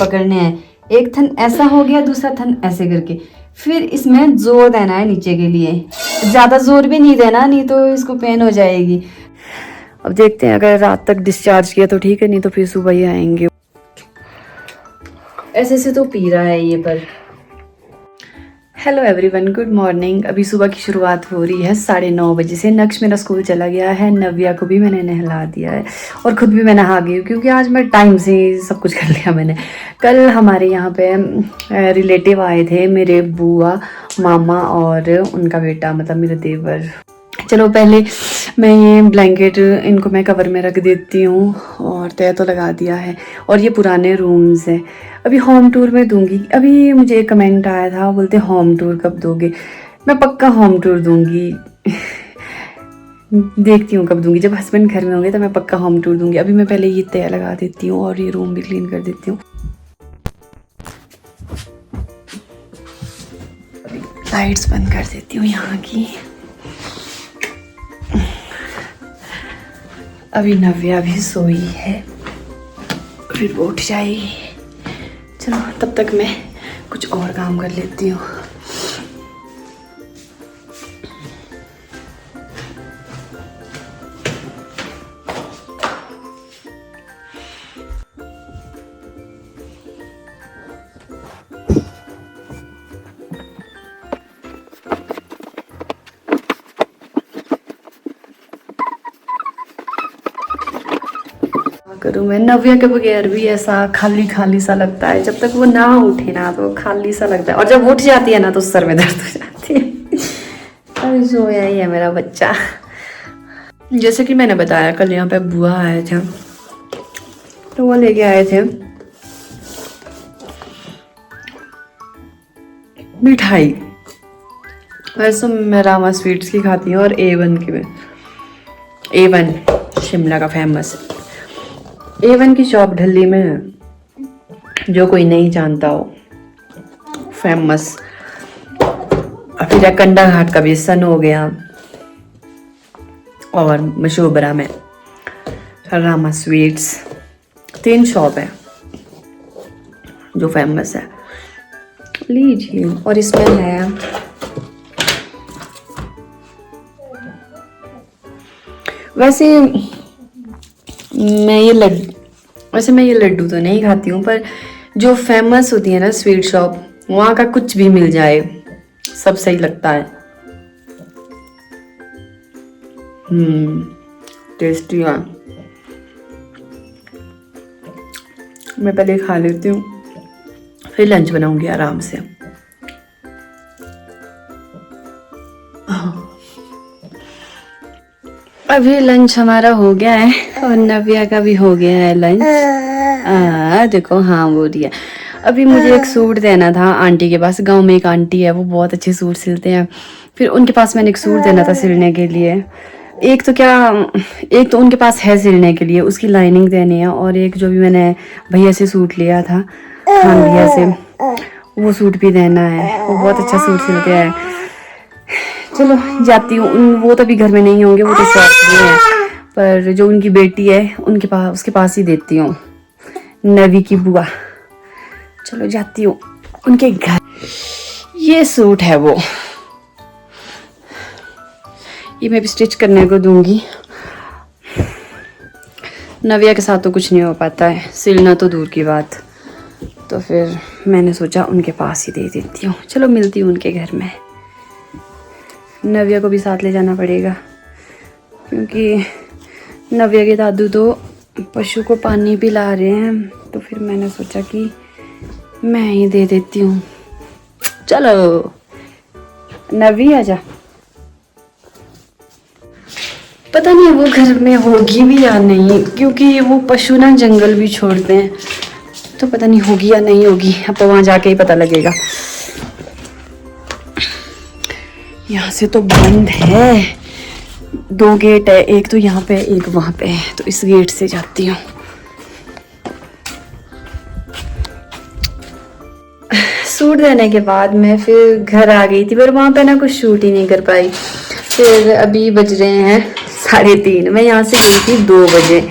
पकड़ने हैं। एक थन ऐसा हो गया, दूसरा थन ऐसे करके, फिर इसमें जोर देना है नीचे के लिए, ज़्यादा जोर भी नहीं देना, नहीं तो इसको पेन हो जाएगी। अब देखते हैं, अगर रात तक डिस्चार्ज किया तो ठीक है, नहीं तो फिर सुबह ही आएंगे। ऐसे से तो पी रहा है ये पर। Hello everyone, good morning. अभी सुबह की शुरुआत हो रही है 9:30 बजे से। नक्श मेरा स्कूल चला गया है, नव्या को भी मैंने नहला दिया है और ख़ुद भी मैं नहा गई हूँ, क्योंकि आज मैं टाइम से सब कुछ कर लिया मैंने। कल हमारे यहाँ पे रिलेटिव आए थे, मेरे बुआ, मामा और उनका बेटा, मतलब मेरे देवर। चलो पहले मैं ये ब्लैंकेट इनको मैं कवर में रख देती हूँ, और तय तो लगा दिया है। और ये पुराने रूम्स हैं, अभी होम टूर में दूंगी। अभी मुझे एक कमेंट आया था, बोलते होम टूर कब दोगे। मैं पक्का होम टूर दूंगी। देखती हूँ कब दूंगी, जब हस्बैंड घर में होंगे तो मैं पक्का होम टूर दूंगी। अभी मैं पहले ये तय लगा देती हूँ और ये रूम भी क्लीन कर देती हूँ। लाइट्स बंद कर देती हूँ यहाँ की। अभी नव्या भी सोई है, फिर वो उठ जाएगी। चलो तब तक मैं कुछ और काम कर लेती हूँ। करूँ मैं, नव्या के बगैर भी ऐसा खाली खाली सा लगता है। जब तक वो ना उठे ना तो खाली सा लगता है, और जब उठ जाती है ना तो सर में दर्द हो जाती है। अभी सोया ही है मेरा बच्चा। जैसे कि मैंने बताया, कल यहाँ पे बुआ आए थे, तो वो लेके आए थे मिठाई। वैसे मैं रामा स्वीट्स की खाती हूँ और A1 की में, A1 शिमला का फेमस A1 की शॉप दिल्ली में है, जो कोई नहीं जानता हो, फेमस। फिर कंडा घाट का भी सन हो गया, और मशोबरा में रामा स्वीट्स। 3 शॉप है जो फेमस है, लीजिए। और इसमें है वैसे मैं ये लड्डू तो नहीं खाती हूँ, पर जो फेमस होती है ना स्वीट शॉप, वहाँ का कुछ भी मिल जाए सब सही लगता है। टेस्टी है। मैं पहले खा लेती हूँ, फिर लंच बनाऊंगी आराम से। अभी लंच हमारा हो गया है, और नव्या का भी हो गया है लंच। देखो, हाँ वो रही है। अभी मुझे एक सूट देना था आंटी के पास। गांव में एक आंटी है, वो बहुत अच्छे सूट सिलते हैं। फिर उनके पास मैंने एक सूट देना था सिलने के लिए। एक तो उनके पास है सिलने के लिए, उसकी लाइनिंग देनी है। और एक जो भी मैंने भैया से सूट लिया था, खान भैया से, वो सूट भी देना है। वो बहुत अच्छा सूट सिलते हैं। चलो जाती हूँ। वो तो अभी घर में नहीं होंगे, वो तो शॉप में है। पर जो उनकी बेटी है उसके पास ही देती हूँ, नवी की बुआ। चलो जाती हूँ उनके घर। ये सूट है वो, ये मैं भी स्टिच करने को दूंगी। नव्या के साथ तो कुछ नहीं हो पाता है, सिलना तो दूर की बात। तो फिर मैंने सोचा उनके पास ही दे देती हूँ। चलो मिलती हूँ उनके घर में। नव्या को भी साथ ले जाना पड़ेगा, क्योंकि नव्या के दादू तो पशु को पानी पिला रहे हैं। तो फिर मैंने सोचा कि मैं ही दे देती हूँ। चलो नवी आजा। पता नहीं वो घर में होगी भी या नहीं, क्योंकि वो पशु ना जंगल भी छोड़ते हैं, तो पता नहीं होगी या नहीं होगी। अब तो वहाँ जाके ही पता लगेगा। यहाँ से तो बंद है। 2 गेट है, एक तो यहाँ पे एक वहाँ पे है, तो इस गेट से जाती हूँ। सूट देने के बाद मैं फिर घर आ गई थी, पर वहाँ पे ना कुछ शूट ही नहीं कर पाई। फिर अभी बज रहे हैं 3:30। मैं यहाँ से गई थी 2 बजे।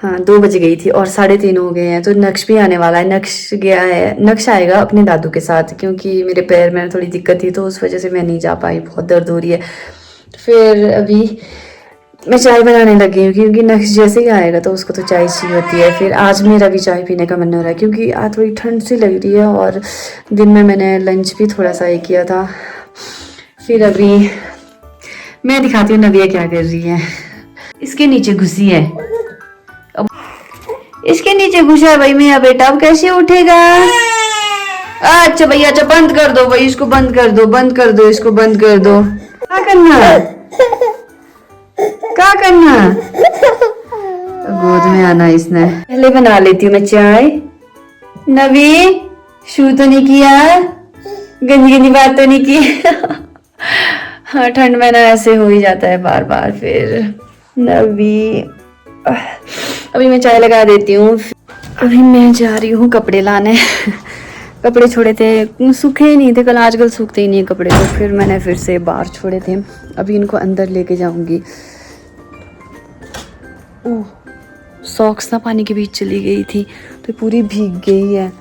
हाँ 2 बज गई थी और 3:30 हो गए हैं। तो नक्श भी आने वाला है। नक्श गया है, नक्श आएगा अपने दादू के साथ, क्योंकि मेरे पैर में थोड़ी दिक्कत थी तो उस वजह से मैं नहीं जा पाई, बहुत दर्द हो रही है। फिर अभी मैं चाय बनाने लगी हूँ, क्योंकि नक्श जैसे ही आएगा तो उसको तो चाय चाहिए होती है। फिर आज मेरा भी चाय पीने का मन हो रहा है, क्योंकि आज थोड़ी ठंड सी लग रही है और दिन में मैंने लंच भी थोड़ा सा ही किया था। फिर अभी मैं दिखाती हूँ नविया क्या कर रही है। इसके नीचे घुसी है, अब इसके नीचे घुसा है भाई मेरा बेटा, अब कैसे उठेगा। अच्छा भैया, अच्छा बंद कर दो भाई, इसको बंद कर दो, बंद कर दो, इसको बंद कर दो। क्या करना, क्या करना, गोद में आना इसने। पहले बना लेती हूँ मैं चाय। नवी, शू तो नहीं किया, गंदी गंदी बात तो नहीं की। हाँ ठंड में ना ऐसे हो ही जाता है बार बार। फिर नवी, अभी मैं चाय लगा देती हूँ। अभी मैं जा रही हूँ कपड़े लाने। कपड़े छोड़े थे, सूखे ही नहीं थे कल, आजकल सूखते ही नहीं है कपड़े, तो फिर मैंने फिर से बाहर छोड़े थे। अभी इनको अंदर लेके जाऊंगी। ओह, सॉक्स ना पानी के बीच चली गई थी तो पूरी भीग गई है,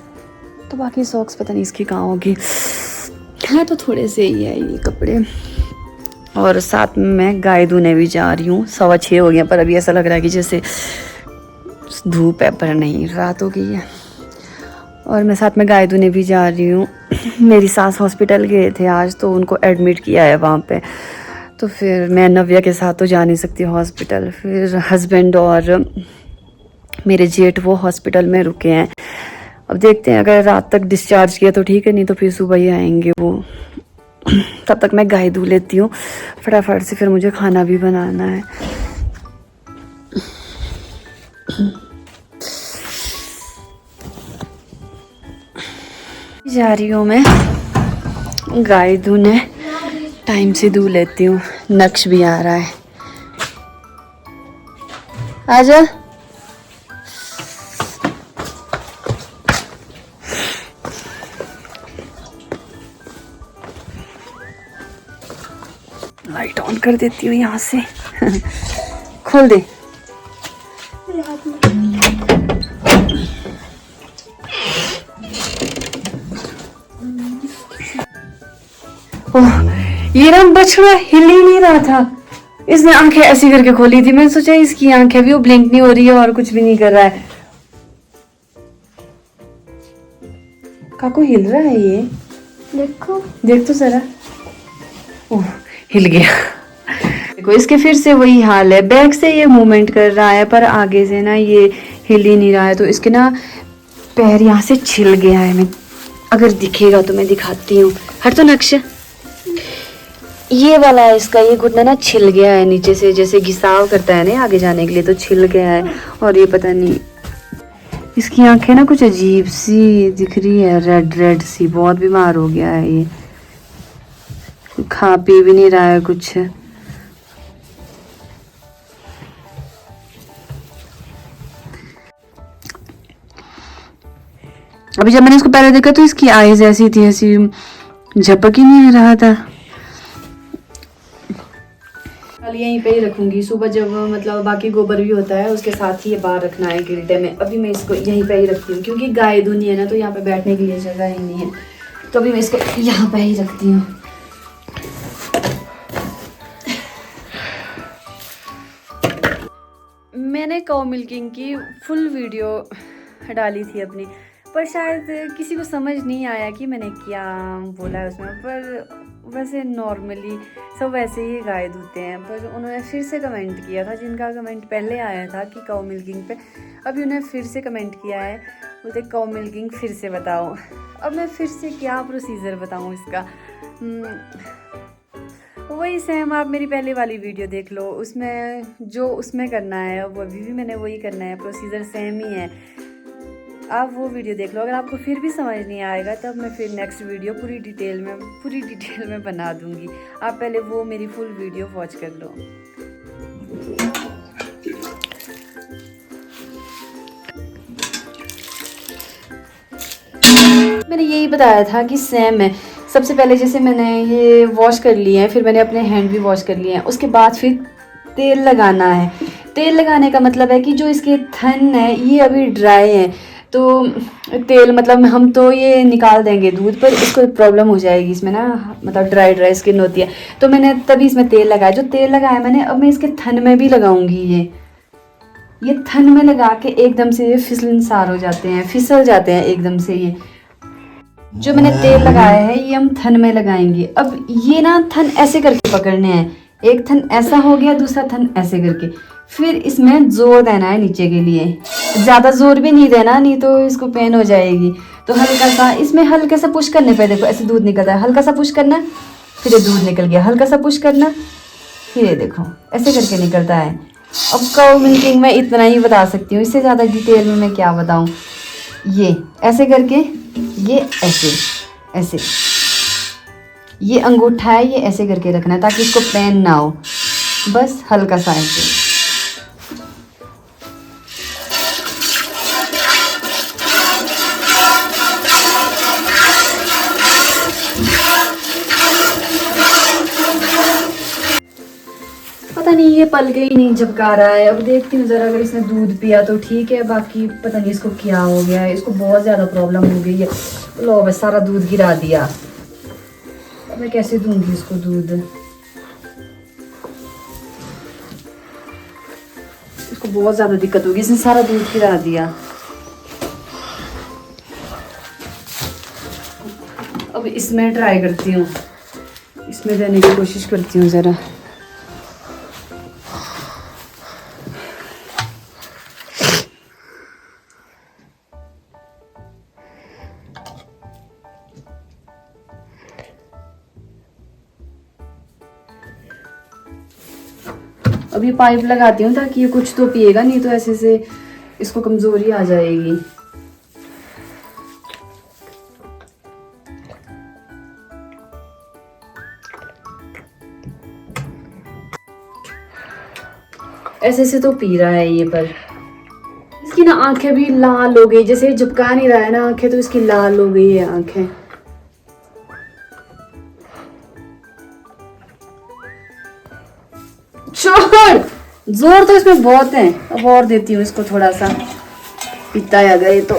तो बाकी सॉक्स पता नहीं इसकी कहाँ होगी। हाँ तो थोड़े से ही है ये कपड़े। और साथ में मैं गाय धोने भी जा रही हूँ। 6:15 हो गया, पर अभी ऐसा लग रहा है कि जैसे धूप है, पर नहीं, रात हो गई है। और मैं साथ में गाय धोने भी जा रही हूँ। मेरी सास हॉस्पिटल गए थे आज, तो उनको एडमिट किया है वहाँ पे, तो फिर मैं नव्या के साथ तो जा नहीं सकती हॉस्पिटल। फिर हस्बैंड और मेरे जेठ वो हॉस्पिटल में रुके हैं। अब देखते हैं, अगर रात तक डिस्चार्ज किया तो ठीक है, नहीं तो फिर सुबह ही आएंगे वो। तब तक मैं गाय धो लेती हूँ फटाफट से, फिर मुझे खाना भी बनाना है। जा रही हूँ मैं गाय धोने, टाइम से धो लेती हूँ। नक्श भी आ रहा है, आजा। लाइट ऑन कर देती हूँ यहाँ से। खोल दे। ओह, ये ना बछड़ा हिल ही नहीं रहा था, इसने आंखें ऐसी करके खोली थी। मैंने सोचा इसकी आंखें भी वो ब्लिंक नहीं हो रही है और कुछ भी नहीं कर रहा है। काकू हिल रहा है ये, देखो, देख तो जरा। ओह, हिल गया। देखो इसके फिर से वही हाल है, बैक से ये मूवमेंट कर रहा है पर आगे से ना ये हिल ही नहीं रहा है। तो इसके ना पैर यहाँ से छिल गया है। मैं अगर दिखेगा तो मैं दिखाती हूँ। हट तो नक्श, ये वाला है इसका, ये घुटना ना छिल गया है नीचे से, जैसे घिसाव करता है ना आगे जाने के लिए, तो छिल गया है। और ये पता नहीं, इसकी आंखें ना कुछ अजीब सी दिख रही है, रेड रेड सी। बहुत बीमार हो गया है ये, खा पी भी नहीं रहा है कुछ। अभी जब मैंने इसको पहले देखा तो इसकी आईज ऐसी थी, ऐसी झपक ही नहीं रहा था। कल यहीं पे ही रखूंगी, सुबह जब मतलब बाकी गोबर भी होता है उसके साथ ही ये बाहर रखना है गिल्टे में। अभी मैं इसको यहीं पे ही रखती हूँ, क्योंकि गाय दूनी है ना, तो यहाँ पे बैठने के लिए जगह ही नहीं है, तो अभी मैं इसको यहाँ पे ही रखती हूँ। मैंने काउ मिल्किंग की फुल वीडियो डाली थी अपनी, पर शायद किसी को समझ नहीं आया कि मैंने क्या बोला है उसमें। पर वैसे नॉर्मली सब वैसे ही गाय धोते हैं, पर उन्होंने फिर से कमेंट किया था, जिनका कमेंट पहले आया था कि काउ मिल्किंग पे, अभी उन्हें फिर से कमेंट किया है, बोलते काउ मिल्किंग फिर से बताओ। अब मैं फिर से क्या प्रोसीजर बताऊँ इसका। वही सेम, आप मेरी पहले वाली वीडियो देख लो, उसमें जो उसमें करना है वो अभी भी मैंने वही करना है, प्रोसीजर सेम ही है। आप वो वीडियो देख लो। अगर आपको फिर भी समझ नहीं आएगा तब मैं फिर नेक्स्ट वीडियो पूरी डिटेल में बना दूंगी। आप पहले वो मेरी फुल वीडियो वॉच कर लो। मैंने यही बताया था कि सेम है। सबसे पहले जैसे मैंने ये वॉश कर लिया है, फिर मैंने अपने हैंड भी वॉश कर लिए हैं, उसके बाद फिर तेल लगाना है। तेल लगाने का मतलब है कि जो इसके थन है ये अभी ड्राई है, तो तेल मतलब हम तो ये निकाल देंगे दूध, पर इसको प्रॉब्लम हो जाएगी इसमें ना, मतलब ड्राई ड्राई स्किन होती है, तो मैंने तभी इसमें तेल लगाया। जो तेल लगाया मैंने, अब मैं इसके थन में भी लगाऊंगी। ये थन में लगा के एकदम से ये फिसलनसार हो जाते हैं, फिसल जाते हैं एकदम से। ये जो मैंने तेल लगाया है ये हम थन में लगाएंगे। अब ये ना थन ऐसे करके पकड़ने हैं, एक थन ऐसा हो गया, दूसरा थन ऐसे करके, फिर इसमें जोर देना है नीचे के लिए। ज़्यादा जोर भी नहीं देना, नहीं तो इसको पेन हो जाएगी। तो हल्का सा इसमें, हल्का सा पुश करने पे देखो ऐसे दूध निकलता है, हल्का सा पुश करना, फिर ये दूध निकल गया, हल्का सा पुश करना, फिर ये देखो ऐसे करके निकलता है। अब काउ मिल्किंग मैं इतना ही बता सकती हूँ, इससे ज़्यादा डिटेल में मैं क्या बताऊँ। ये ऐसे करके, ये ऐसे ऐसे, ये अंगूठा है, ये ऐसे करके रखना है ताकि इसको पेन ना हो, बस हल्का सा ऐसे। पता नहीं ये पल के ही नहीं झपका रहा है। अब देखती हूँ ज़रा, अगर इसने दूध पिया तो ठीक है, बाकी पता नहीं इसको क्या हो गया है, इसको बहुत ज़्यादा प्रॉब्लम हो गई है। लो बस सारा दूध गिरा दिया, अब मैं कैसे दूंगी इसको दूध। इसको बहुत ज़्यादा दिक्कत होगी, इसने सारा दूध गिरा दिया। अब इसमें ट्राई करती हूँ, इसमें देने की कोशिश करती हूँ ज़रा। अब ये पाइप लगाती हूँ ताकि ये कुछ तो पिएगा, नहीं तो ऐसे से इसको कमजोरी आ जाएगी। ऐसे से तो पी रहा है ये, पर इसकी ना आंखें भी लाल हो गई, जैसे झपका नहीं रहा है ना आंखें, तो इसकी लाल हो गई है आंखें। छोड़, जोर तो इसमें बहुत है। अब और देती हूँ इसको थोड़ा सा, पीता है अगर ये तो।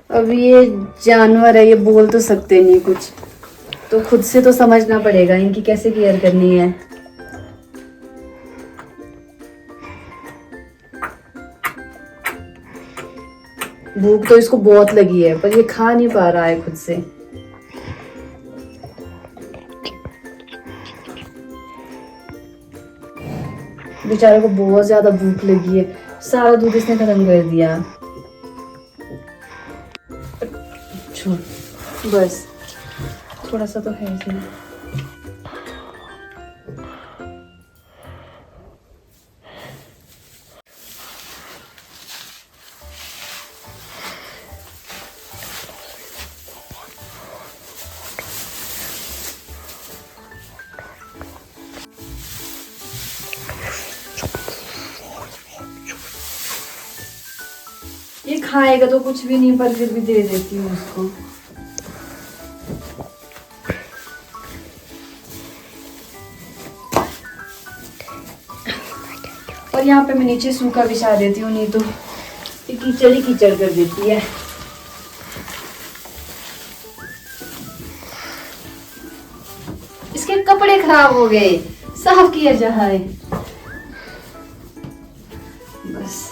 अब ये जानवर है, ये बोल तो सकते नहीं कुछ, तो खुद से तो समझना पड़ेगा इनकी कैसे केयर करनी है। भूख तो इसको बहुत लगी है, पर ये खा नहीं पा रहा है खुद से। बेचारे को बहुत ज्यादा भूख लगी है, सारा दूध इसने खत्म कर दिया। बस थोड़ा सा तो है इसमें। ये खाएगा तो कुछ भी नहीं, पर फिर भी दे देती हूँ उसको। और यहाँ पे मैं नीचे सूखा बिछा देती हूँ, नहीं तो ये कीचड़ ही कीचड़ कर देती है। इसके कपड़े खराब हो गए, साफ किया जाए बस।